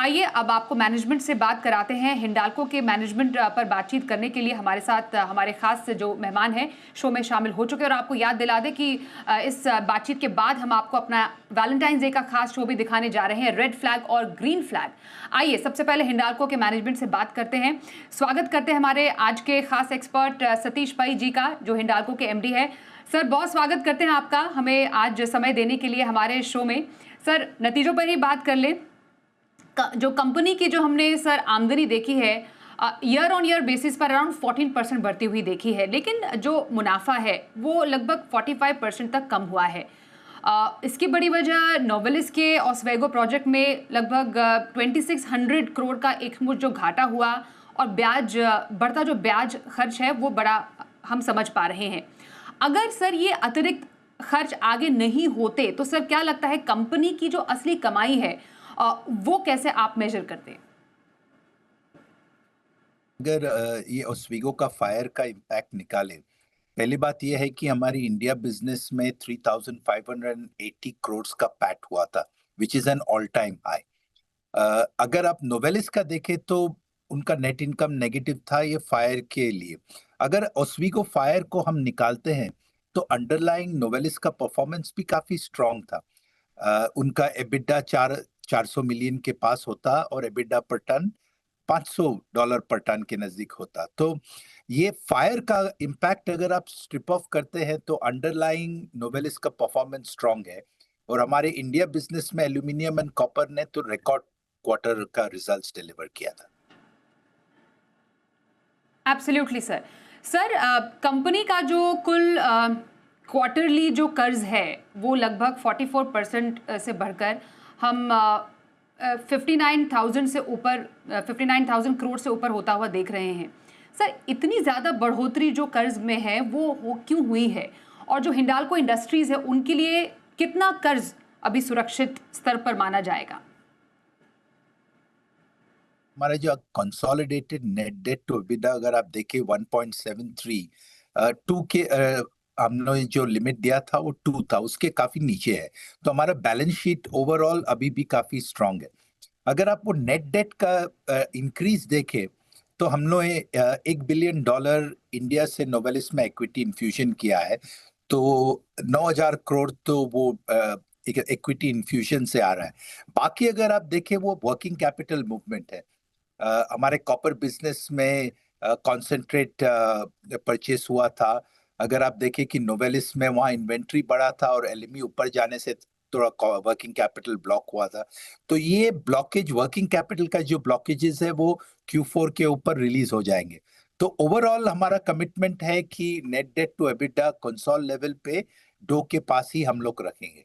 आइए अब आपको मैनेजमेंट से बात कराते हैं। हिंडाल्को के मैनेजमेंट पर बातचीत करने के लिए हमारे साथ हमारे खास जो मेहमान हैं शो में शामिल हो चुके हैं। और आपको याद दिला दें कि इस बातचीत के बाद हम आपको अपना वैलेंटाइंस डे का खास शो भी दिखाने जा रहे हैं, रेड फ्लैग और ग्रीन फ्लैग। आइए सबसे पहले हिंडाल्को के मैनेजमेंट से बात करते हैं। स्वागत करते हैं हमारे आज के खास एक्सपर्ट सतीश पई जी का, जो हिंडाल्को के एमडी है। सर, बहुत स्वागत करते हैं आपका हमें आज समय देने के लिए हमारे शो में। सर, नतीजों पर ही बात कर लें। जो कंपनी की जो हमने सर आमदनी देखी है ईयर ऑन ईयर बेसिस पर अराउंड 14% बढ़ती हुई देखी है, लेकिन जो मुनाफा है वो लगभग 45% तक कम हुआ है। इसकी बड़ी वजह नोवेलिस के ऑस्वेगो प्रोजेक्ट में लगभग 2600 करोड़ का एकमुश्त जो घाटा हुआ और ब्याज बढ़ता जो ब्याज खर्च है वो बड़ा हम समझ पा रहे हैं। अगर सर ये अतिरिक्त खर्च आगे नहीं होते तो सर क्या लगता है कंपनी की जो असली कमाई है वो कैसे आप मेजर करते हैं? अगर ये ओस्वेगो का फायर का इम्पैक्ट निकाले, पहली बात ये है कि हमारी इंडिया बिजनेस में 3580 करोड़ का पैट हुआ था, which is an all time high. अगर आप नोवेलिस का देखें तो उनका नेट इनकम नेगेटिव था ये फायर के लिए। अगर ओस्वेगो फायर को हम निकालते हैं तो अंडरलाइंग नोवेलिस का परफॉर्मेंस भी काफी स्ट्रांग था। उनका एबिडा 400 मिलियन के पास होता और एबिडा पर टन $500 पर टन के नजदीक होता। तो ये फायर का इम्पैक्ट अगर आप स्ट्रिप ऑफ करते हैं तो अंडरलाइंग नोवेलिस का परफॉर्मेंस स्ट्रांग है। और हमारे इंडिया बिजनेस में एल्यूमिनियम एंड कॉपर ने तो रिकॉर्ड क्वार्टर का रिजल्ट्स डिलीवर किया था। Absolutely sir. सर, कंपनी का जो कुल क्वार्टरली जो कर्ज है वो लगभग 44% से बढ़कर हम 59,000 से ऊपर 59,000 करोड़ से ऊपर होता हुआ देख रहे हैं। सर, इतनी ज़्यादा बढ़ोतरी जो कर्ज में है वो क्यों हुई है? और जो हिंडाल्को इंडस्ट्रीज़ है उनके लिए कितना कर्ज अभी सुरक्षित स्तर पर माना जाएगा? हमारा जो consolidated net debt to EBITDA अगर आप देखें 1.73, 2 के हमने जो लिमिट दिया था वो 2 था, उसके काफी नीचे है। तो हमारा बैलेंस शीट ओवरऑल अभी भी काफी स्ट्रांग है। अगर आप वो नेट डेट का इंक्रीज देखें तो हम लोग $1 बिलियन इंडिया से नोवेलिस में इक्विटी इन्फ्यूजन किया है। तो 9,000 करोड़ तो वो एक इक्विटी इन्फ्यूजन से आ रहा है। बाकी अगर आप देखें वो वर्किंग कैपिटल मूवमेंट है। हमारे कॉपर बिजनेस में कॉन्सेंट्रेट परचेस हुआ था। अगर आप देखें कि नोवेलिस में वहाँ इन्वेंट्री बढ़ा था और एलएमई ऊपर जाने से थोड़ा वर्किंग कैपिटल ब्लॉक हुआ था। तो ये ब्लॉकेज वर्किंग कैपिटल का जो ब्लॉकेजेस है वो Q4 के ऊपर रिलीज हो जाएंगे। तो ओवरऑल हमारा कमिटमेंट है कि net debt to EBITDA consol level पे 2 के पास ही हम लोग रखेंगे।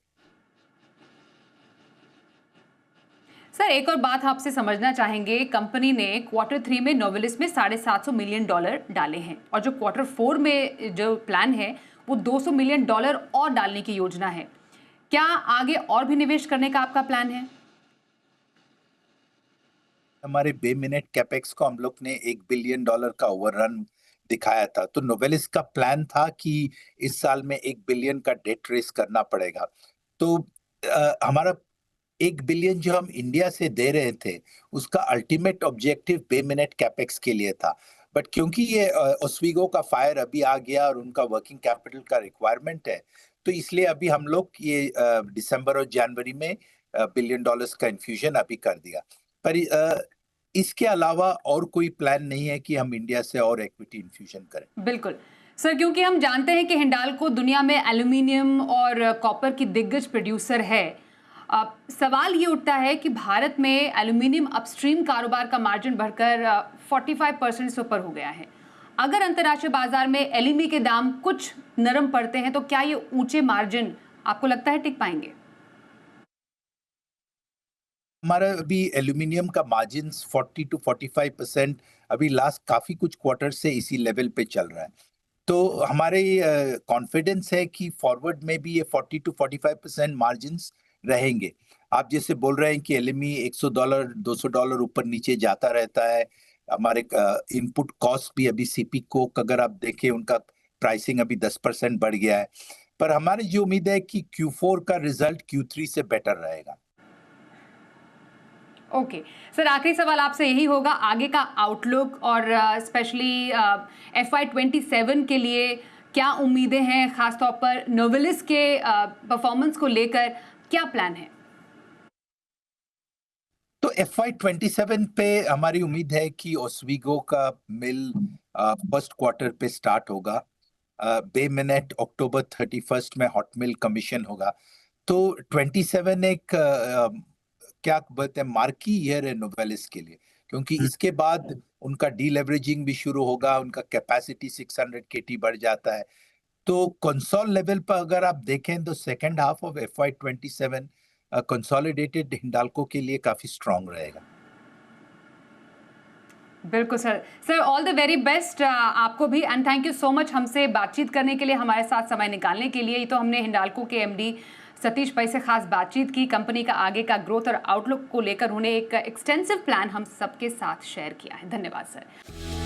सर, एक और बात आपसे समझना चाहेंगे। कंपनी ने Q3 में नोवेलिस में $750 मिलियन डाले हैं और जो Q4 में जो प्लान है वो $200 मिलियन और डालने की योजना है। क्या आगे और भी निवेश करने का आपका प्लान है? हमारे बे मिनट कैपेक्स को हम लोग ने $1 बिलियन का ओवररन दिखाया था। तो नोवेलिस का प्लान था कि इस साल में 1 बिलियन का डेट रेस करना पड़ेगा। तो हमारा 1 बिलियन जो हम इंडिया से दे रहे थे उसका अल्टीमेट ऑब्जेक्टिव बे मिनट कैपेक्स के लिए था। बट क्योंकि ये ओस्वेगो का फायर अभी आ गया और उनका वर्किंग कैपिटल का रिक्वायरमेंट है, तो इसलिए अभी हम लोग ये दिसंबर और जनवरी में बिलियन डॉलर्स का इन्फ्यूजन अभी कर दिया। पर इसके अलावा और कोई प्लान नहीं है कि हम इंडिया से और इक्विटी इन्फ्यूजन करें। बिल्कुल सर, क्योंकि हम जानते हैं कि हिंडाल्को दुनिया में एल्यूमिनियम और कॉपर की दिग्गज प्रोड्यूसर है। सवाल ये उठता है कि भारत में एल्यूमिनियम अपस्ट्रीम कारोबार का मार्जिन बढ़कर 45% से ऊपर हो गया है। अगर अंतर्राष्ट्रीय बाजार में एलईएमई के दाम कुछ नरम पड़ते हैं तो क्या ये ऊंचे मार्जिन आपको लगता है टिक पाएंगे? हमारा अभी एल्यूमिनियम का मार्जिन 40 to 45% अभी लास्ट काफी कुछ क्वार्टर से इसी लेवल पे चल रहा है। तो हमारे कॉन्फिडेंस है कि फॉरवर्ड में भी ये 40 to 45% मार्जिन्स रहेंगे। आप जैसे बोल रहे हैं कि एलएमई $100 $200 ऊपर नीचे जाता रहता है। हमारे इनपुट कॉस्ट भी अभी सीपी कोक अगर आप देखें उनका प्राइसिंग अभी 10% बढ़ गया है। पर हमारी जो उम्मीद है कि Q4 का रिजल्ट Q3 से बेटर रहेगा। ओके सर, आखिरी सवाल आपसे यही होगा, आगे का आउटलुक और स्पेशली FY27 के लिए क्या उम्मीदें हैं, खासतौर पर नोवेलिस के परफॉर्मेंस को लेकर क्या प्लान है? तो FY27 पे हमारी उम्मीद है कि ओस्विगो का मिल फर्स्ट क्वार्टर पे स्टार्ट होगा। बे मिनट अक्टूबर 31 में हॉट मिल कमीशन होगा। तो 27 एक क्या बोलते हैं मार्की ईयर है नोवेलिस के लिए, क्योंकि इसके बाद उनका डीलेवरेजिंग भी शुरू होगा, उनका कैपेसिटी 600 KT बढ़ जाता है। तो कंसोल लेवल पर अगर आप देखें तो second half of FY27 consolidated Hindalco के लिए काफी स्ट्रांग रहेगा। बिल्कुल sir. Sir, all the very best आपको भी, and thank you so much हमसे बातचीत करने के लिए, हमारे साथ समय निकालने के लिए। ये तो हमने हिंडाल्को के MD सतीश pai से खास बातचीत की, कंपनी का आगे का ग्रोथ और आउटलुक को लेकर उन्हें एक एक्सटेंसिव प्लान हम सबके साथ शेयर किया है। धन्यवाद सर।